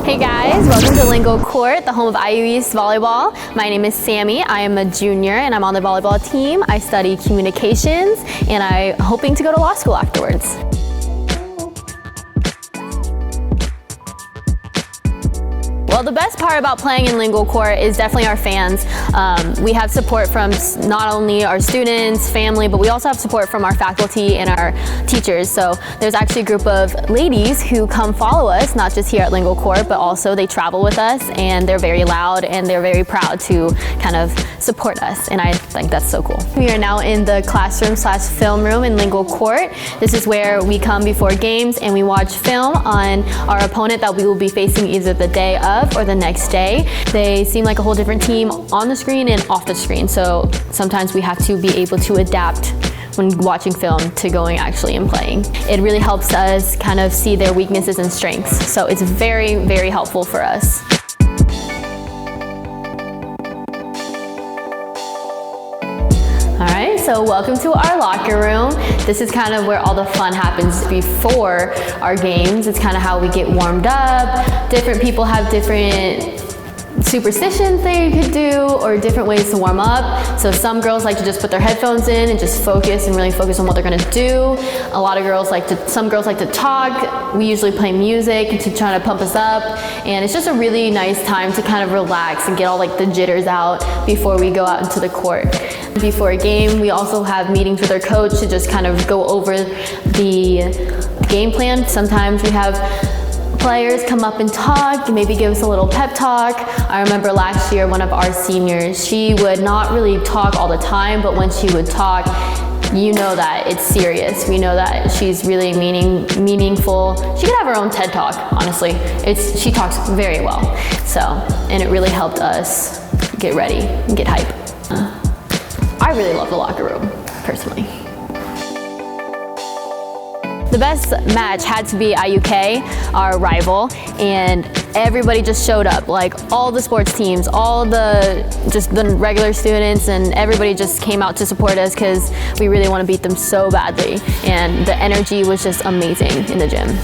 Hey guys, welcome to Lingle Court, the home of IU East Volleyball. My name is Sammei. I am a junior and I'm on the volleyball team. I study communications and I'm hoping to go to law school afterwards. Well, the best part about playing in Lingle Court is definitely our fans. We have support from not only our students, family, but we also have support from our faculty and our teachers. So there's actually a group of ladies who come follow us, not just here at Lingle Court, but also they travel with us and they're very loud and they're very proud to kind of support us. And I think that's so cool. We are now in the classroom/film room in Lingle Court. This is where we come before games and we watch film on our opponent that we will be facing either the day of or the next day. They seem like a whole different team on the screen and off the screen, so sometimes we have to be able to adapt when watching film to going actually and playing. It really helps us kind of see their weaknesses and strengths, so it's very, very helpful for us. All right, so welcome to our locker room. This is kind of where all the fun happens before our games. It's kind of how we get warmed up. Different people have different superstitions they could do or different ways to warm up. So some girls like to just put their headphones in and just focus and really focus on what they're gonna do. A lot of girls some girls like to talk. We usually play music to try to pump us up. And it's just a really nice time to kind of relax and get all like the jitters out before we go out into the court. Before a game, we also have meetings with our coach to just kind of go over the game plan. Sometimes we have players come up and talk, maybe give us a little pep talk. I remember last year, one of our seniors, she would not really talk all the time, but when she would talk, you know that it's serious. We know that she's really meaningful. She could have her own TED Talk, honestly. She talks very well. So, and it really helped us get ready and get hype. I really love the locker room, personally. The best match had to be IUK, our rival, and everybody just showed up. Like all the sports teams, just the regular students, and everybody just came out to support us because we really want to beat them so badly. And the energy was just amazing in the gym.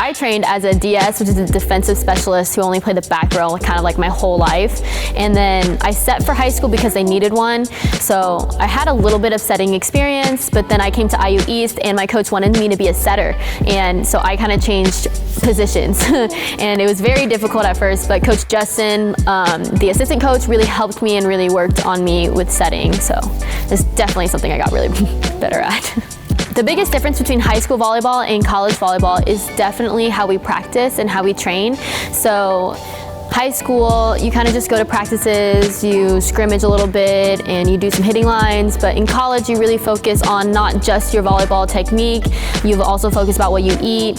I trained as a DS, which is a defensive specialist who only played the back row kind of like my whole life. And then I set for high school because they needed one. So I had a little bit of setting experience, but then I came to IU East and my coach wanted me to be a setter. And so I kind of changed positions. And it was very difficult at first, but Coach Justin, the assistant coach, really helped me and really worked on me with setting. So it's definitely something I got really better at. The biggest difference between high school volleyball and college volleyball is definitely how we practice and how we train. So high school, you kind of just go to practices, you scrimmage a little bit, and you do some hitting lines. But in college, you really focus on not just your volleyball technique. You've also focused about what you eat.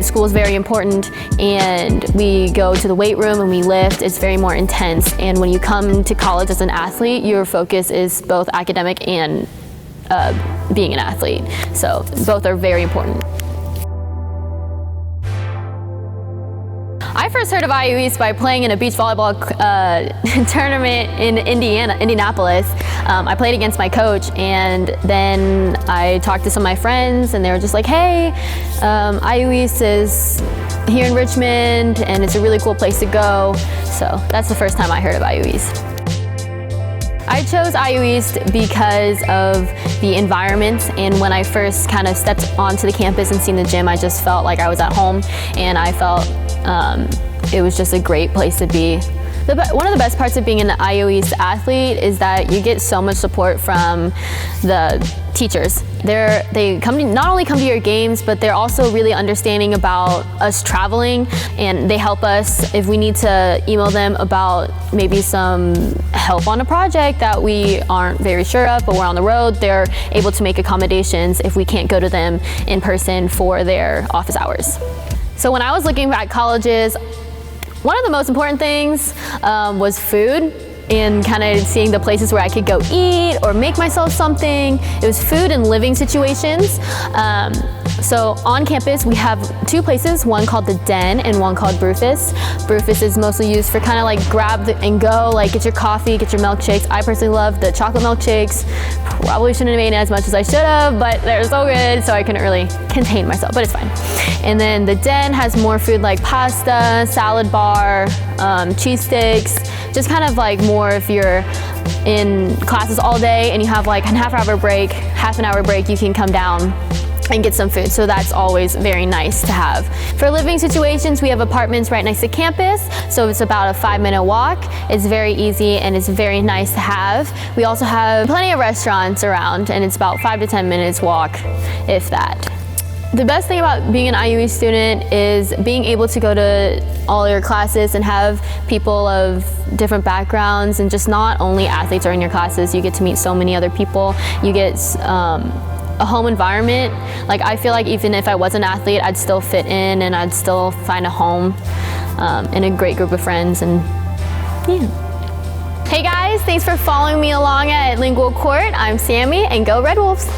School is very important, and we go to the weight room and we lift. It's very more intense. And when you come to college as an athlete, your focus is both academic and being an athlete. So both are very important. I first heard of IU East by playing in a beach volleyball tournament in Indianapolis. I played against my coach, and then I talked to some of my friends, and they were just like, hey, IU East is here in Richmond, and it's a really cool place to go. So that's the first time I heard of IU East. I chose IU East because of the environment, and when I first kind of stepped onto the campus and seen the gym, I just felt like I was at home, and I felt it was just a great place to be. One of the best parts of being an IU East athlete is that you get so much support from the teachers. They not only come to your games, but they're also really understanding about us traveling, and they help us if we need to email them about maybe some help on a project that we aren't very sure of, but we're on the road. They're able to make accommodations if we can't go to them in person for their office hours. So when I was looking at colleges, one of the most important things was food, and kind of seeing the places where I could go eat or make myself something. It was food and living situations. So on campus, we have two places, one called the Den and one called Brewfus. Brewfus is mostly used for kind of like grab and go, like get your coffee, get your milkshakes. I personally love the chocolate milkshakes. Probably shouldn't have made it as much as I should have, but they're so good, so I couldn't really contain myself, but it's fine. And then the Den has more food like pasta, salad bar, cheese sticks, just kind of like more if you're in classes all day and you have like a half an hour break, you can come down and get some food. So that's always very nice to have. For living situations, we have apartments right next to campus, so it's about a 5-minute walk. It's very easy and it's very nice to have. We also have plenty of restaurants around, and it's about 5 to 10 minutes walk, if that. The best thing about being an IUE student is being able to go to all your classes and have people of different backgrounds, and just not only athletes are in your classes, you get to meet so many other people. You get a home environment. Like, I feel like even if I was an athlete, I'd still fit in and I'd still find a home and a great group of friends, and yeah. Hey guys, thanks for following me along at Lingle Court. I'm Sammei, and go Red Wolves!